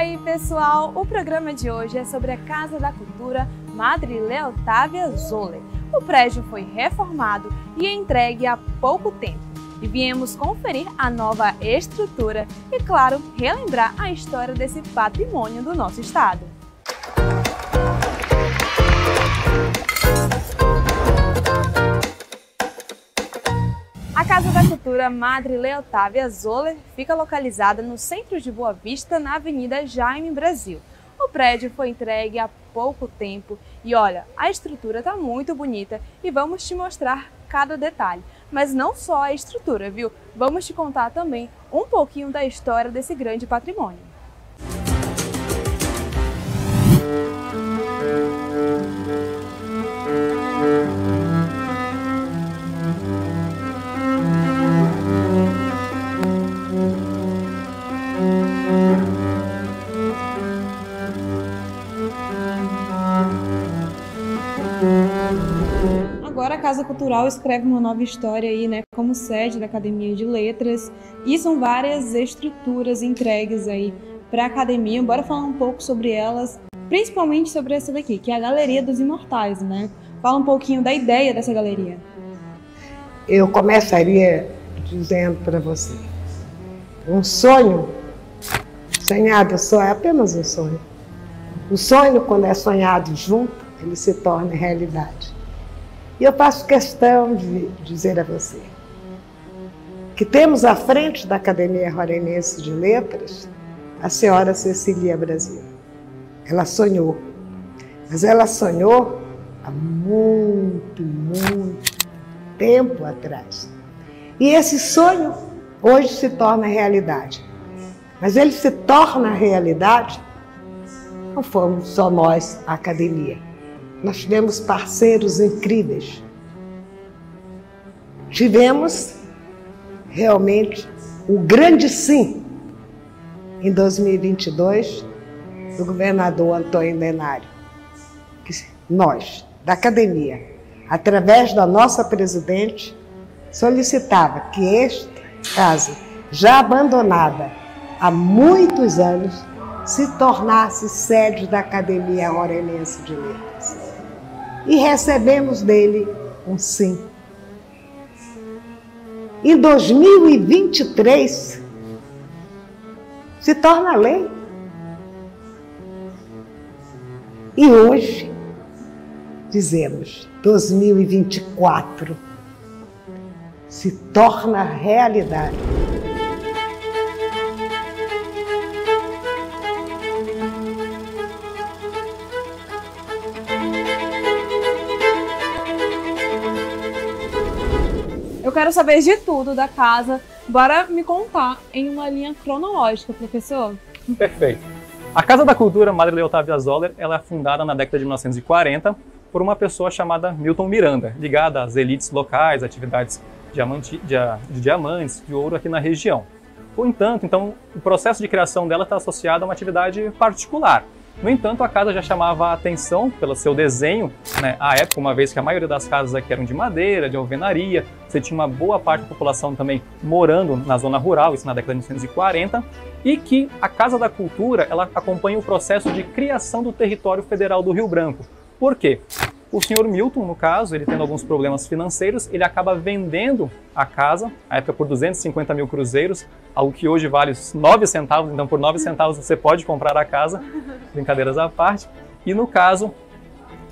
aí, pessoal, o programa de hoje é sobre a Casa da Cultura Madre Leotávia Zoller. O prédio foi reformado e entregue há pouco tempo e viemos conferir a nova estrutura e, claro, relembrar a história desse patrimônio do nosso estado. A Casa da Cultura Madre Leotávia Zoller fica localizada no centro de Boa Vista, na Avenida Jaime Brasil. O prédio foi entregue há pouco tempo e olha, a estrutura está muito bonita e vamos te mostrar cada detalhe. Mas não só a estrutura, viu? Vamos te contar também um pouquinho da história desse grande patrimônio. Agora a Casa Cultural escreve uma nova história aí, né, como sede da Academia de Letras, e são várias estruturas entregues aí para a academia. Bora falar um pouco sobre elas, principalmente sobre essa daqui, que é a Galeria dos Imortais, né? Fala um pouquinho da ideia dessa galeria. Eu começaria dizendo para você, um sonho sonhado só é apenas um sonho. O sonho, quando é sonhado junto, ele se torna realidade. E eu faço questão de dizer a você que temos à frente da Academia Rorainense de Letras a senhora Cecília Brasil. Ela sonhou, mas ela sonhou há muito tempo atrás. E esse sonho hoje se torna realidade. Mas ele se torna realidade, não fomos só nós, a academia. Nós tivemos parceiros incríveis. Tivemos realmente o grande sim em 2022 do governador Antônio Denário. Que nós, da academia, através da nossa presidente, solicitava que esta casa, já abandonada há muitos anos, se tornasse sede da Academia Rorainense de Letras. E recebemos dele um sim. Em 2023, se torna lei. E hoje, dizemos, 2024, se torna realidade. Eu quero saber de tudo da casa. Bora me contar em uma linha cronológica, professor. Perfeito. A Casa da Cultura Madre Leotávia Zoller, ela é fundada na década de 1940 por uma pessoa chamada Milton Miranda, ligada às elites locais, atividades de diamantes, de ouro aqui na região. No entanto, então, o processo de criação dela está associado a uma atividade particular. No entanto, a casa já chamava a atenção pelo seu desenho, né, à época, uma vez que a maioria das casas aqui eram de madeira, de alvenaria, você tinha uma boa parte da população também morando na zona rural, isso na década de 1940, e que a Casa da Cultura ela acompanha o processo de criação do território federal do Rio Branco. Por quê? O senhor Milton, no caso, ele tendo alguns problemas financeiros, ele acaba vendendo a casa, na época por 250 mil cruzeiros, algo que hoje vale 9 centavos, então por 9 centavos você pode comprar a casa, brincadeiras à parte, e no caso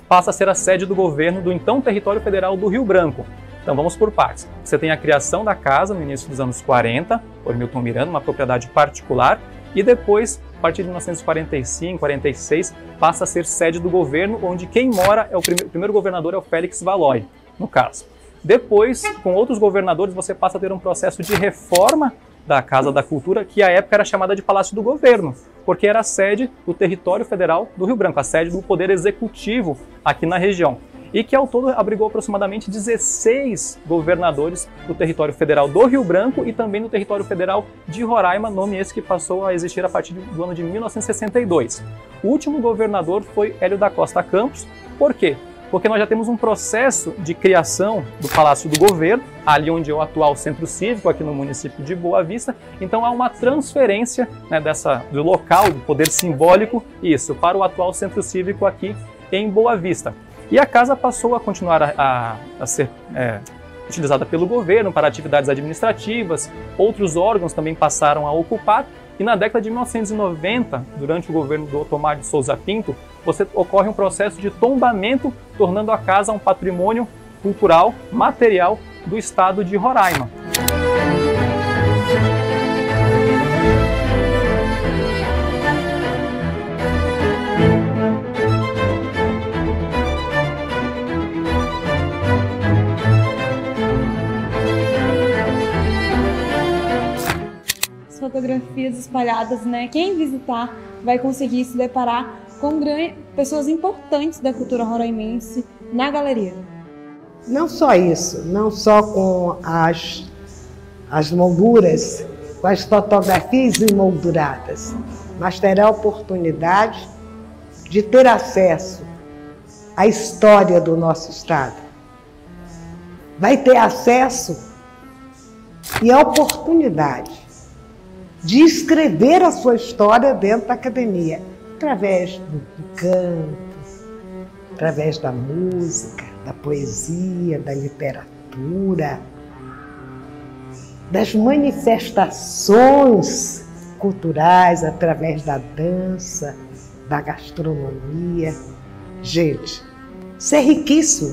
passa a ser a sede do governo do então território federal do Rio Branco. Então vamos por partes. Você tem a criação da casa no início dos anos 40, por Milton Miranda, uma propriedade particular, e depois, a partir de 1945, 46, passa a ser sede do governo, onde quem mora é o primeiro governador é o Félix Valois, no caso. Depois, com outros governadores, você passa a ter um processo de reforma da Casa da Cultura, que à época era chamada de Palácio do Governo, porque era a sede do território federal do Rio Branco, a sede do Poder Executivo aqui na região. E que ao todo abrigou aproximadamente 16 governadores do território federal do Rio Branco e também do território federal de Roraima, nome esse que passou a existir a partir do ano de 1962. O último governador foi Hélio da Costa Campos. Por quê? porque nós já temos um processo de criação do Palácio do Governo, ali onde é o atual Centro Cívico, aqui no município de Boa Vista. Então há uma transferência, né, do local, do poder simbólico, para o atual Centro Cívico aqui em Boa Vista. E a casa passou a continuar a ser utilizada pelo governo para atividades administrativas, outros órgãos também passaram a ocupar, e na década de 1990, durante o governo do Otomar de Souza Pinto, ocorre um processo de tombamento, tornando a casa um patrimônio cultural, material do estado de Roraima. Fotografias espalhadas, né? Quem visitar vai conseguir se deparar com pessoas importantes da cultura roraimense na galeria. Não só isso, não só com as molduras, com as fotografias emolduradas, mas terá a oportunidade de ter acesso à história do nosso estado. Vai ter acesso e a oportunidade de escrever a sua história dentro da academia, através do canto, através da música, da poesia, da literatura, das manifestações culturais, através da dança, da gastronomia. Gente, isso é riquíssimo,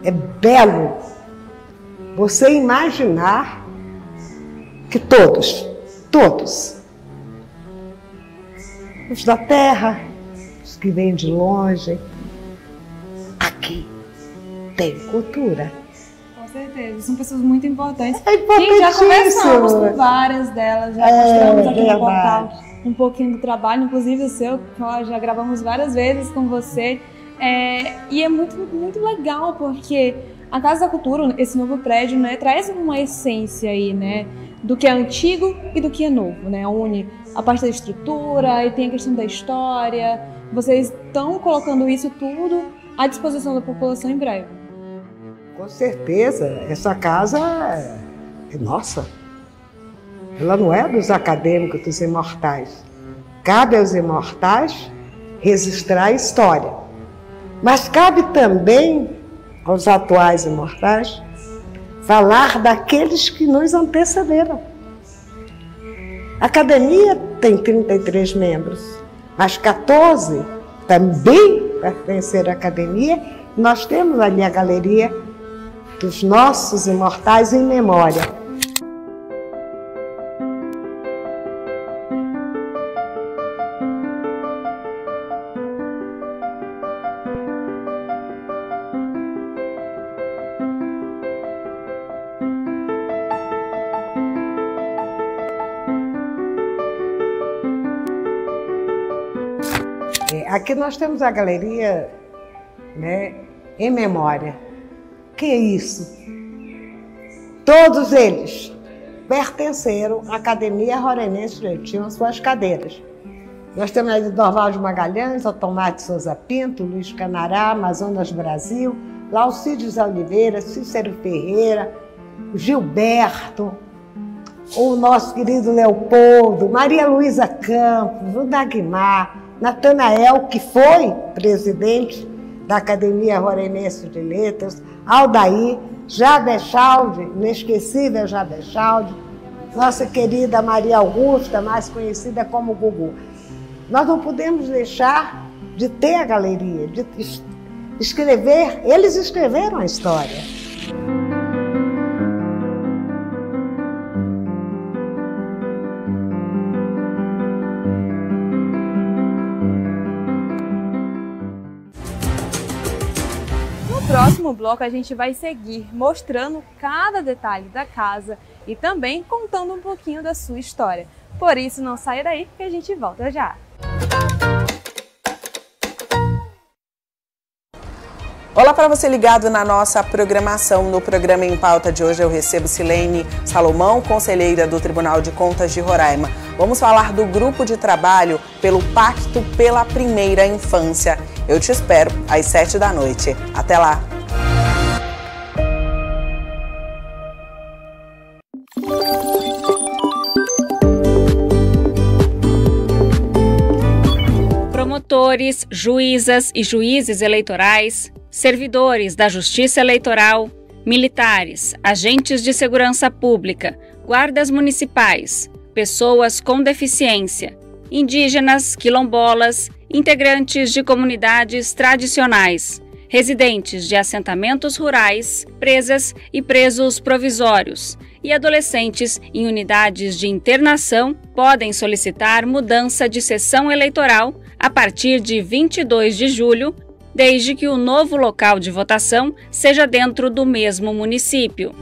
é belo você imaginar que todos, os da terra, os que vêm de longe, aqui tem cultura. Com certeza, são pessoas muito importantes. É e já conversamos com várias delas, já mostramos aqui no portal um pouquinho do trabalho, inclusive o seu, que nós já gravamos várias vezes com você. E é muito, muito legal, porque a Casa da Cultura, esse novo prédio, né, traz uma essência aí, né, do que é antigo e do que é novo, né? Une a parte da estrutura e tem a questão da história. Vocês estão colocando isso tudo à disposição da população em breve. Com certeza, essa casa é nossa. Ela não é dos acadêmicos, dos imortais. Cabe aos imortais registrar a história. Mas cabe também aos atuais imortais falar daqueles que nos antecederam. A academia tem 33 membros, mas 14 também pertenceram à academia. Nós temos ali a galeria dos nossos imortais em memória. Aqui nós temos a galeria, né, em memória. Que é isso? Todos eles pertenceram à Academia Roraimense, tinham suas cadeiras. Nós temos aí Dorval de Magalhães, Otomar de Souza Pinto, Luiz Canará, Amazonas Brasil, Laucídios Oliveira, Cícero Ferreira, Gilberto, o nosso querido Leopoldo, Maria Luísa Campos, o Dagmar, Natanael, que foi presidente da Academia Roraimense de Letras, Aldair, Jabechaldi, inesquecível Jabechaldi, nossa querida Maria Augusta, mais conhecida como Gugu. Nós não podemos deixar de ter a galeria, de escrever, eles escreveram a história. No próximo bloco a gente vai seguir mostrando cada detalhe da casa e também contando um pouquinho da sua história. Por isso não saia daí que a gente volta já. Olá para você ligado na nossa programação. No programa Em Pauta de hoje eu recebo Silene Salomão, conselheira do Tribunal de Contas de Roraima. Vamos falar do grupo de trabalho pelo Pacto pela Primeira Infância. Eu te espero às 7 da noite. Até lá! Promotores, juízas e juízes eleitorais, servidores da Justiça Eleitoral, militares, agentes de segurança pública, guardas municipais, pessoas com deficiência, indígenas, quilombolas, integrantes de comunidades tradicionais, residentes de assentamentos rurais, presas e presos provisórios e adolescentes em unidades de internação podem solicitar mudança de sessão eleitoral a partir de 22 de julho, desde que o novo local de votação seja dentro do mesmo município.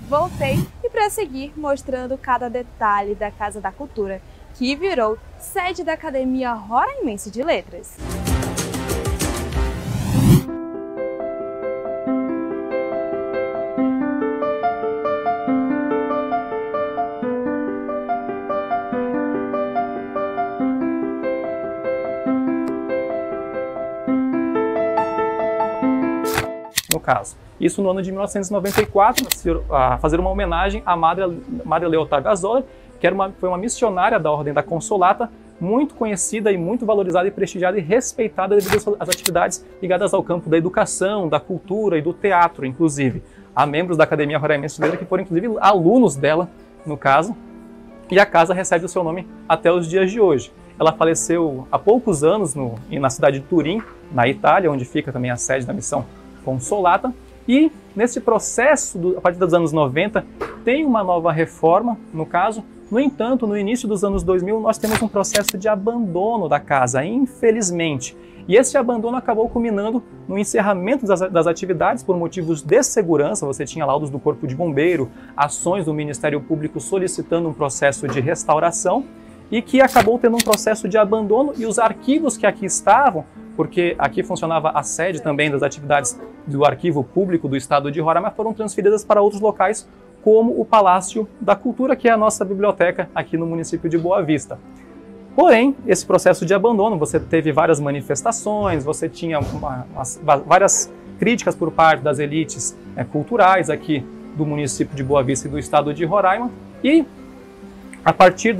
Voltei e para seguir mostrando cada detalhe da Casa da Cultura, que virou sede da Academia Roraimense de Letras. No caso, isso no ano de 1994, a fazer uma homenagem à Madre Leotávia Zoller, que foi uma missionária da Ordem da Consolata, muito conhecida e muito valorizada e prestigiada e respeitada devido às atividades ligadas ao campo da educação, da cultura e do teatro, inclusive. Há membros da Academia Roraimense de Letras que foram, inclusive, alunos dela, no caso, e a casa recebe o seu nome até os dias de hoje. Ela faleceu há poucos anos na cidade de Turim, na Itália, onde fica também a sede da missão Consolata, e nesse processo, a partir dos anos 90, tem uma nova reforma, no caso. No entanto, no início dos anos 2000, nós temos um processo de abandono da casa, infelizmente. E esse abandono acabou culminando no encerramento das atividades por motivos de segurança. Você tinha laudos do Corpo de Bombeiro, ações do Ministério Público solicitando um processo de restauração, e que acabou tendo um processo de abandono, e os arquivos que aqui estavam, porque aqui funcionava a sede também das atividades do Arquivo Público do Estado de Roraima, foram transferidas para outros locais, como o Palácio da Cultura, que é a nossa biblioteca aqui no município de Boa Vista. Porém, esse processo de abandono, você teve várias manifestações, você tinha várias críticas por parte das elites culturais aqui do município de Boa Vista e do Estado de Roraima, e a partir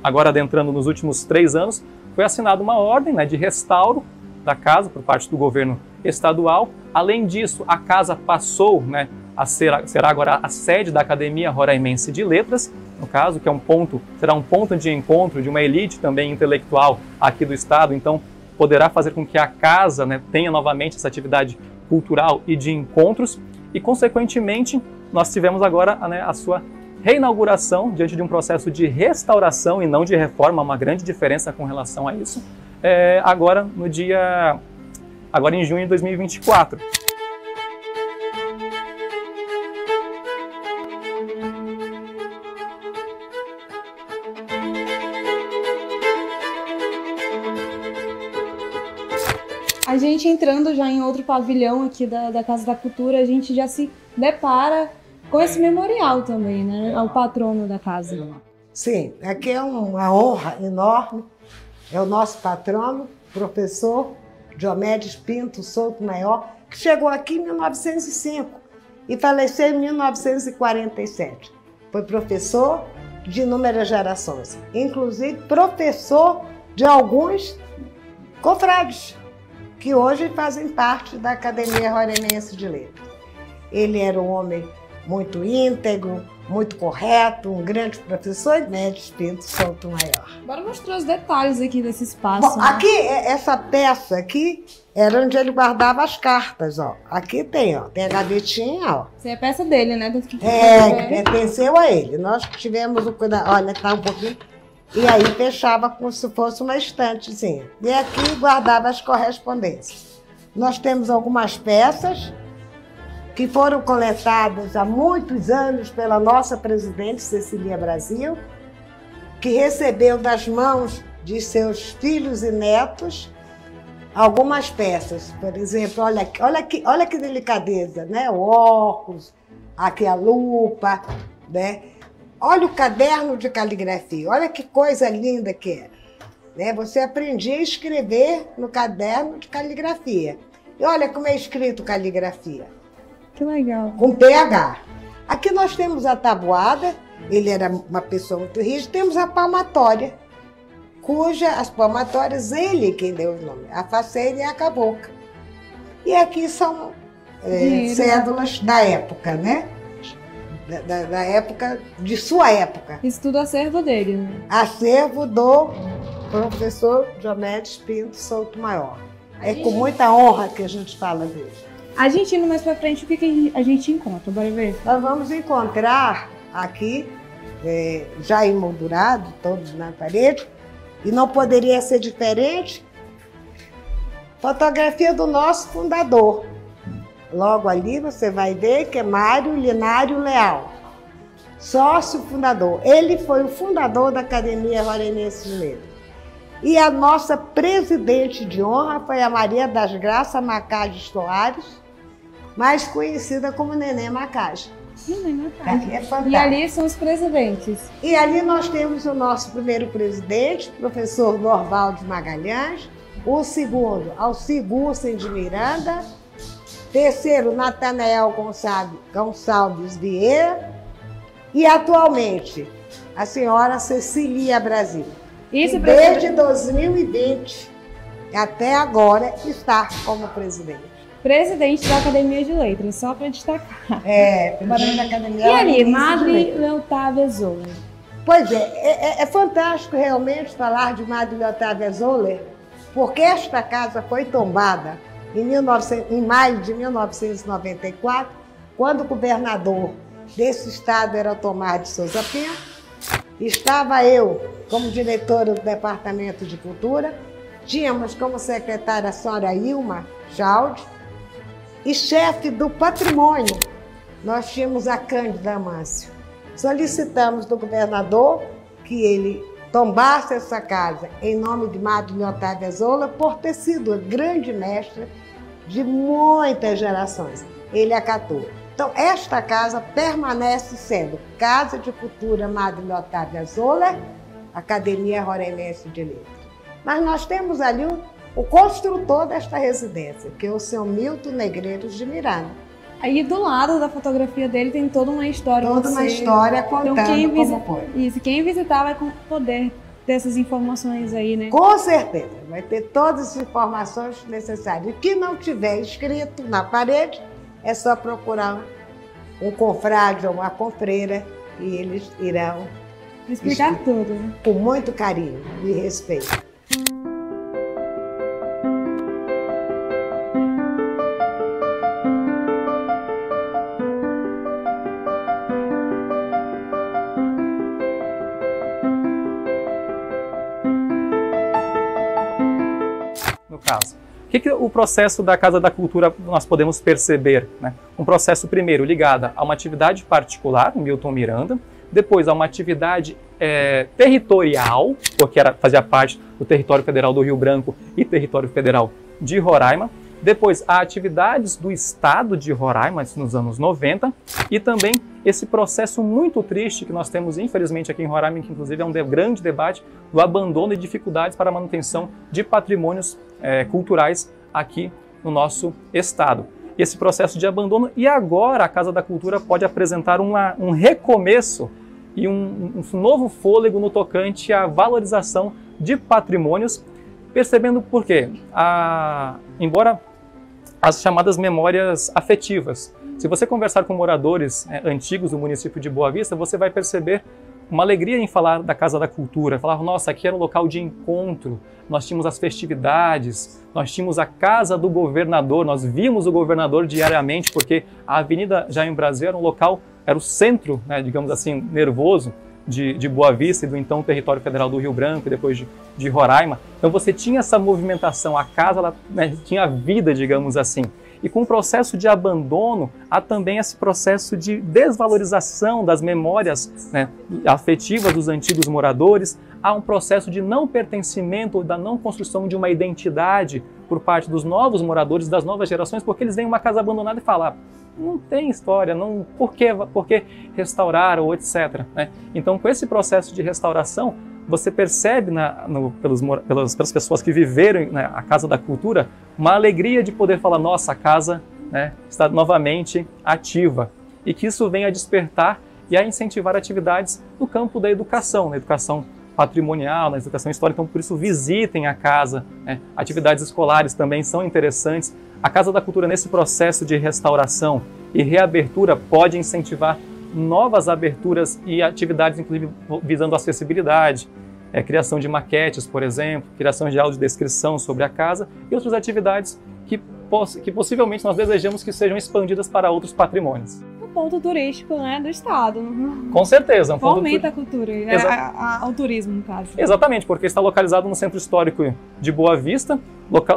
agora adentrando nos últimos 3 anos, foi assinada uma ordem de restauro da casa por parte do governo estadual. Além disso, a casa passou será agora a sede da Academia Roraimense de Letras, no caso, que será um ponto de encontro de uma elite também intelectual aqui do estado, então poderá fazer com que a casa tenha novamente essa atividade cultural e de encontros, e consequentemente nós tivemos agora a sua reinauguração diante de um processo de restauração e não de reforma, uma grande diferença com relação a isso, agora em junho de 2024. A gente entrando já em outro pavilhão aqui da Casa da Cultura, a gente já se depara com esse memorial também, né? Ao patrono da casa. Sim, aqui é uma honra enorme. É o nosso patrono, professor Diomedes Pinto Souto Maior, que chegou aqui em 1905 e faleceu em 1947. Foi professor de inúmeras gerações, inclusive professor de alguns confrades, que hoje fazem parte da Academia Roraimense de Letras. Ele era um homem muito íntegro, muito correto, um grande professor, e Diomedes Pinto Souto Maior. Bora mostrar os detalhes aqui desse espaço. Bom, aqui, essa peça aqui, era onde ele guardava as cartas, ó. Aqui tem a gavetinha, ó. Essa é a peça dele, né? Que pertenceu a ele. Nós tivemos o cuidado, olha, tá um pouquinho, e aí fechava como se fosse uma estantezinha. E aqui guardava as correspondências. Nós temos algumas peças que foram coletadas há muitos anos pela nossa presidente Cecília Brasil, que recebeu das mãos de seus filhos e netos algumas peças. Por exemplo, olha que delicadeza, né? O óculos, aqui a lupa, né? Olha o caderno de caligrafia, olha que coisa linda que era. Né? Você aprendia a escrever no caderno de caligrafia. E olha como é escrito caligrafia. Que legal. Com PH. Aqui nós temos a tabuada, ele era uma pessoa muito rígida, temos a palmatória, as palmatórias, ele quem deu o nome, a faceira e a cabocla. E aqui são cédulas da época, né? Da época, de sua época. Isso tudo acervo dele, né? Acervo do professor Diomedes Pinto Souto Maior. É com muita honra que a gente fala dele. A gente indo mais pra frente, o que a gente encontra? Bora ver? Nós vamos encontrar aqui, já emoldurado, todos na parede, e não poderia ser diferente, fotografia do nosso fundador. Logo ali você vai ver que é Mário Linário Leal, sócio fundador. Ele foi o fundador da Academia Roraimense de Letras. E a nossa presidente de honra foi a Maria das Graças Macage Soares, mais conhecida como Neném Macage. É fantástico. E ali são os presidentes. E ali nós temos o nosso primeiro presidente, professor Norvaldo Magalhães, o segundo, Alci Gussen de Miranda, terceiro, Natanael Gonçalves Vieira e, atualmente, a senhora Cecília Brasil. Isso, que desde 2020 até agora está como presidente. Presidente da Academia de Letras, só para destacar. Presidente da Academia. E ali, Madre Leotávia Zoller. Pois é fantástico realmente falar de Madre Leotávia Zoller, porque esta casa foi tombada em maio de 1994, quando o governador desse estado era Tomar de Souza Pinto. Estava eu como diretora do Departamento de Cultura, tínhamos como secretária a senhora Ilma Chalde, e chefe do patrimônio, nós tínhamos a Cândida Amâncio. Solicitamos do governador que ele tombasse essa casa em nome de Madre Leotávia Zoller, por ter sido grande mestra de muitas gerações. Ele acatou. Então, esta casa permanece sendo Casa de Cultura Madre Leotávia Zoller, Academia Roraimense de Letras. Mas nós temos ali o construtor desta residência, que é o seu Milton Negreiros de Miranda. Aí do lado da fotografia dele tem toda uma história. Toda uma história contando como foi. Isso, quem visitar vai poder ter essas informações aí, né? Com certeza, vai ter todas as informações necessárias. O que não tiver escrito na parede, é só procurar um confrade ou uma confreira e eles irão explicar tudo, né? Com muito carinho e respeito. No caso, o que o processo da Casa da Cultura nós podemos perceber? Né? Um processo, primeiro, ligado a uma atividade particular, o Milton Miranda, depois a uma atividade territorial, porque fazia parte do território federal do Rio Branco e território federal de Roraima, depois a atividades do estado de Roraima, nos anos 90, e também esse processo muito triste que nós temos, infelizmente, aqui em Roraima, que inclusive é um grande debate do abandono e dificuldades para a manutenção de patrimônios culturais aqui no nosso estado. Esse processo de abandono, e agora a Casa da Cultura pode apresentar um recomeço e um novo fôlego no tocante à valorização de patrimônios, percebendo por quê? Embora as chamadas memórias afetivas, se você conversar com moradores antigos do município de Boa Vista, você vai perceber uma alegria em falar da Casa da Cultura, falar, nossa, aqui era um local de encontro, nós tínhamos as festividades, nós tínhamos a casa do governador, nós vimos o governador diariamente, porque a Avenida Jaime Brasil era um local, era o centro, né, digamos assim, nervoso de Boa Vista e do então território federal do Rio Branco e depois de Roraima. Então você tinha essa movimentação, a casa ela, né, tinha vida, digamos assim. E com o processo de abandono, há também esse processo de desvalorização das memórias, né, afetivas dos antigos moradores, há um processo de não pertencimento, da não construção de uma identidade por parte dos novos moradores, das novas gerações, porque eles veem uma casa abandonada e falam, não tem história, por que restaurar ou etc. Né? Então, com esse processo de restauração, você percebe pelas pessoas que viveram, né, a Casa da Cultura, uma alegria de poder falar, nossa, a casa, né, está novamente ativa, e que isso venha a despertar e a incentivar atividades no campo da educação, na educação patrimonial, na educação histórica. Então, por isso, visitem a casa, né? Atividades escolares também são interessantes. A Casa da Cultura, nesse processo de restauração e reabertura, pode incentivar novas aberturas e atividades, inclusive visando acessibilidade, criação de maquetes, por exemplo, criação de audiodescrição sobre a casa e outras atividades que possivelmente nós desejamos que sejam expandidas para outros patrimônios. Um ponto turístico, né, do estado. Com certeza. Fomenta a cultura, o turismo, no caso. Exatamente, porque está localizado no Centro Histórico de Boa Vista,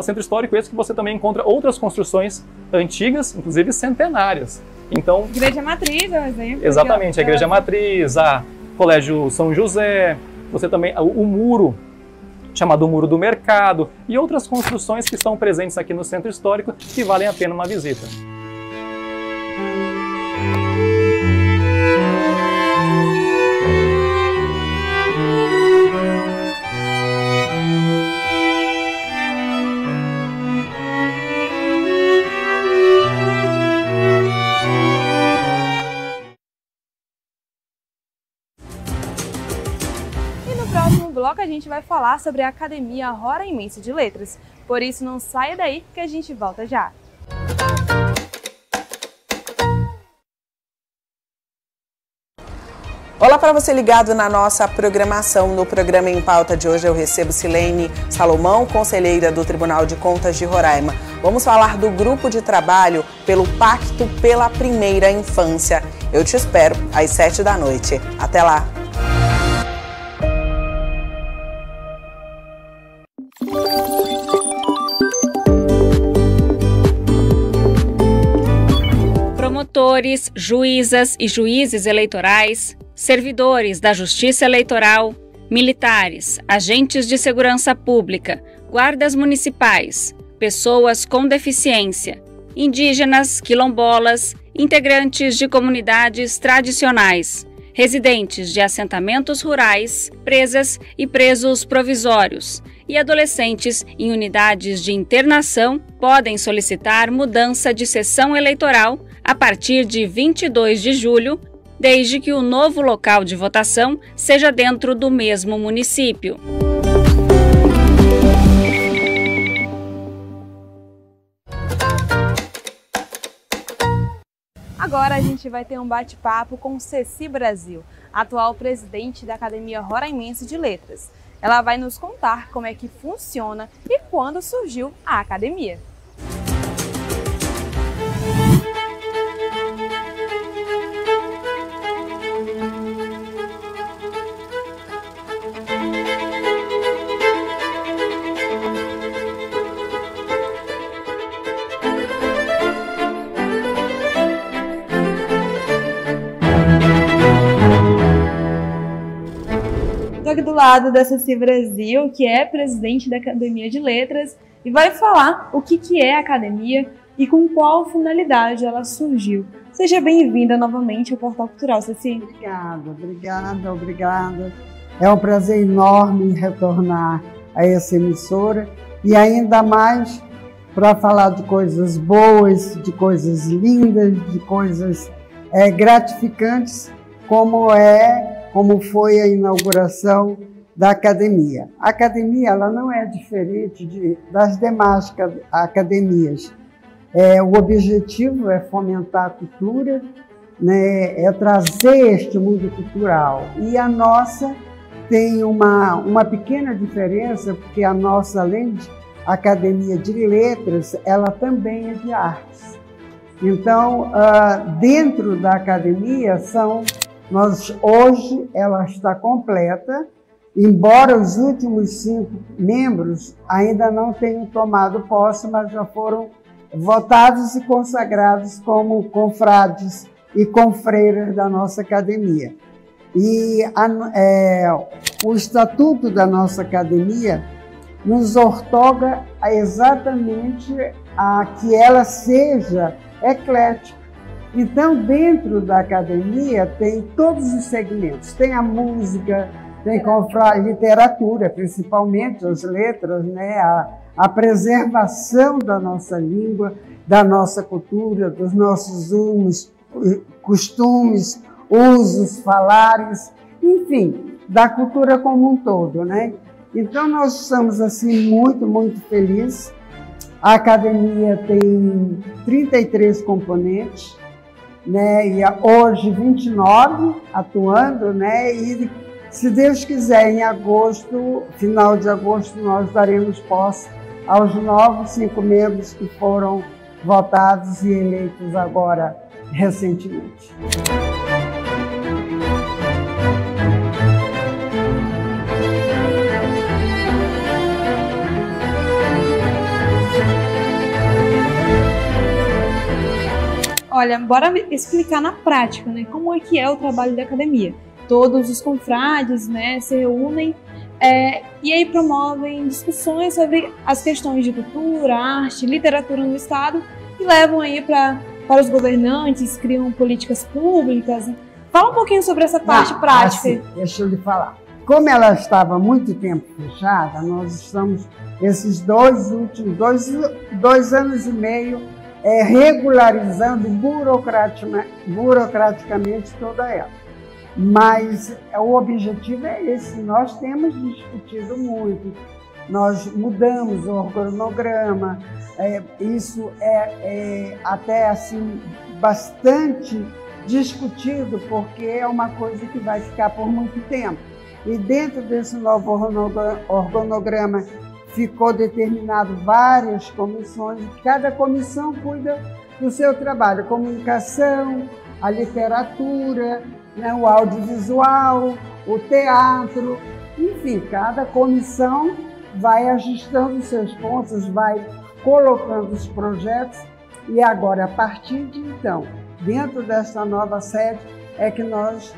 centro histórico esse que você também encontra outras construções antigas, inclusive centenárias. Então, Igreja Matriz é um exemplo. Exatamente, a Igreja Matriz, a Colégio São José, você também, o muro, chamado Muro do Mercado, e outras construções que estão presentes aqui no Centro Histórico que valem a pena uma visita. Bloco a gente vai falar sobre a Academia Roraimense de Letras. Por isso não saia daí que a gente volta já. Olá para você ligado na nossa programação. No programa Em Pauta de hoje eu recebo Silene Salomão, conselheira do Tribunal de Contas de Roraima. Vamos falar do grupo de trabalho pelo Pacto pela Primeira Infância. Eu te espero às 7 da noite. Até lá! Promotores, juízas e juízes eleitorais, servidores da Justiça Eleitoral, militares, agentes de segurança pública, guardas municipais, pessoas com deficiência, indígenas, quilombolas, integrantes de comunidades tradicionais, residentes de assentamentos rurais, presas e presos provisórios e adolescentes em unidades de internação podem solicitar mudança de sessão eleitoral a partir de 22 de julho, desde que o novo local de votação seja dentro do mesmo município. Agora a gente vai ter um bate-papo com Ceci Brasil, atual presidente da Academia Roraimense de Letras. Ela vai nos contar como é que funciona e quando surgiu a academia. Estou aqui do lado da Ceci Brasil, que é presidente da Academia de Letras, e vai falar o que é a academia e com qual finalidade ela surgiu. Seja bem-vinda novamente ao Portal Cultural, Ceci. Obrigada. É um prazer enorme retornar a essa emissora e ainda mais para falar de coisas boas, de coisas lindas, de coisas gratificantes, como foi a inauguração da academia. A academia ela não é diferente das demais academias. O objetivo é fomentar a cultura, né, é trazer este mundo cultural. E a nossa tem uma pequena diferença, porque a nossa, além de Academia de Letras, ela também é de artes. Então, dentro da academia hoje ela está completa, embora os últimos 5 membros ainda não tenham tomado posse, mas já foram votados e consagrados como confrades e confreiras da nossa academia. E o estatuto da nossa academia nos ortoga exatamente a que ela seja eclética. Então, dentro da academia tem todos os segmentos, tem a música, tem a literatura, principalmente as letras, né? A preservação da nossa língua, da nossa cultura, dos nossos costumes, usos, falares, enfim, da cultura como um todo, né? Então, nós estamos assim muito, muito felizes. A academia tem 33 componentes, né? E hoje 29 atuando, né? E se Deus quiser, em agosto, final de agosto, nós daremos posse aos novos 5 membros que foram votados e eleitos agora recentemente. Olha, bora explicar na prática, né, como é que é o trabalho da academia. Todos os confrades, né, se reúnem e aí promovem discussões sobre as questões de cultura, arte, literatura no Estado e levam aí para os governantes, criam políticas públicas. Fala um pouquinho sobre essa parte prática. Assim, deixa eu lhe falar. Como ela estava muito tempo fechada, nós estamos, esses últimos 2 anos e meio, regularizando burocraticamente toda ela. Mas o objetivo é esse, nós temos discutido muito, nós mudamos o organograma, isso é até assim bastante discutido, porque é uma coisa que vai ficar por muito tempo. E dentro desse novo organograma ficou determinado várias comissões, cada comissão cuida do seu trabalho, a comunicação, a literatura, né, o audiovisual, o teatro, enfim, cada comissão vai ajustando os seus pontos, vai colocando os projetos e agora, a partir de então, dentro dessa nova sede, é que nós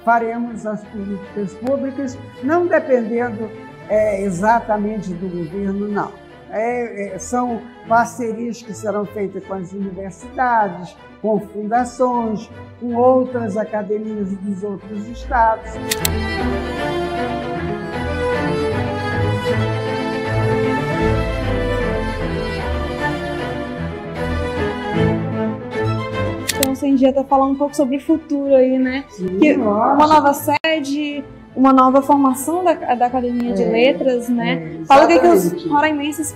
faremos as políticas públicas, não dependendo exatamente do governo, não. São parcerias que serão feitas com as universidades, com fundações, com outras academias dos outros estados. Então, você já está falando um pouco sobre o futuro aí, né? Sim, uma nova sede, uma nova formação da Academia de Letras, né? Fala o que os roraimenses,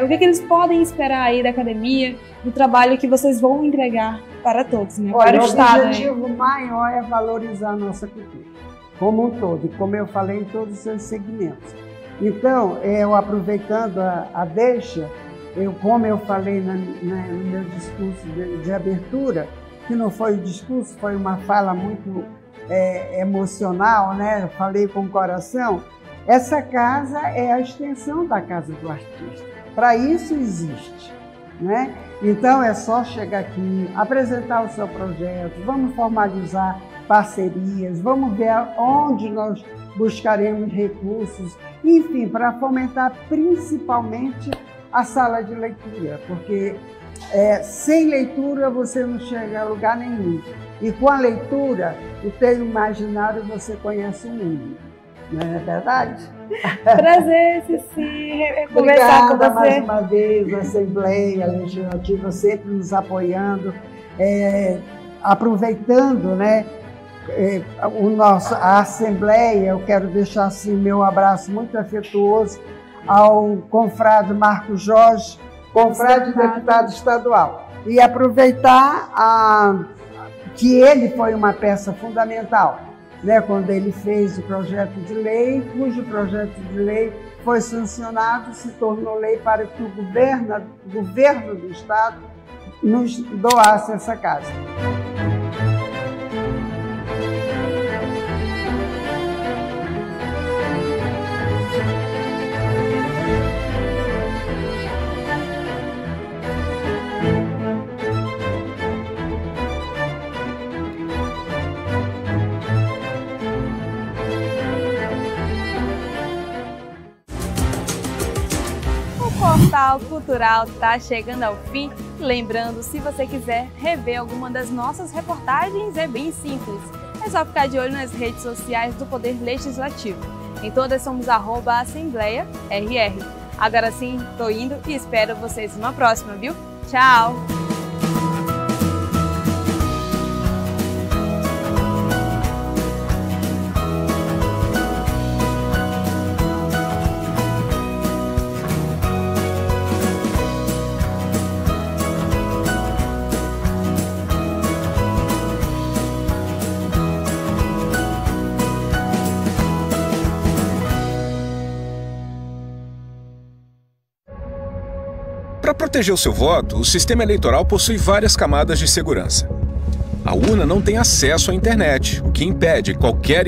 o que eles podem esperar aí da academia, do trabalho que vocês vão entregar para todos, né? Para o Estado. O objetivo maior é valorizar a nossa cultura, como um todo, e como eu falei, em todos os seus segmentos. Então, eu aproveitando a deixa, como eu falei no meu discurso de abertura, que não foi um discurso, foi uma fala muito emocional, né? Eu falei com o coração. Essa casa é a extensão da casa do artista. Para isso existe, né? Então é só chegar aqui, apresentar o seu projeto, vamos formalizar parcerias, vamos ver onde nós buscaremos recursos, enfim, para fomentar principalmente a sala de leitura, porque sem leitura você não chega a lugar nenhum. E com a leitura, o teu imaginário, você conhece o mundo. Não é verdade? Prazer, Ceci, conversar com você. Mais uma vez, a Assembleia Legislativa sempre nos apoiando, aproveitando, né, a Assembleia. Eu quero deixar assim meu abraço muito afetuoso ao confrade Marcos Jorge, confrade deputado estadual, e aproveitar que ele foi uma peça fundamental, né, quando ele fez o projeto de lei, cujo projeto de lei foi sancionado, se tornou lei para que o governo do Estado nos doasse essa casa. Jornal Cultural está chegando ao fim. Lembrando, se você quiser rever alguma das nossas reportagens, é bem simples. É só ficar de olho nas redes sociais do Poder Legislativo. Em todas somos @AssembleiaRR. Agora sim, tô indo e espero vocês numa próxima, viu? Tchau! Para proteger o seu voto, o sistema eleitoral possui várias camadas de segurança. A urna não tem acesso à internet, o que impede qualquer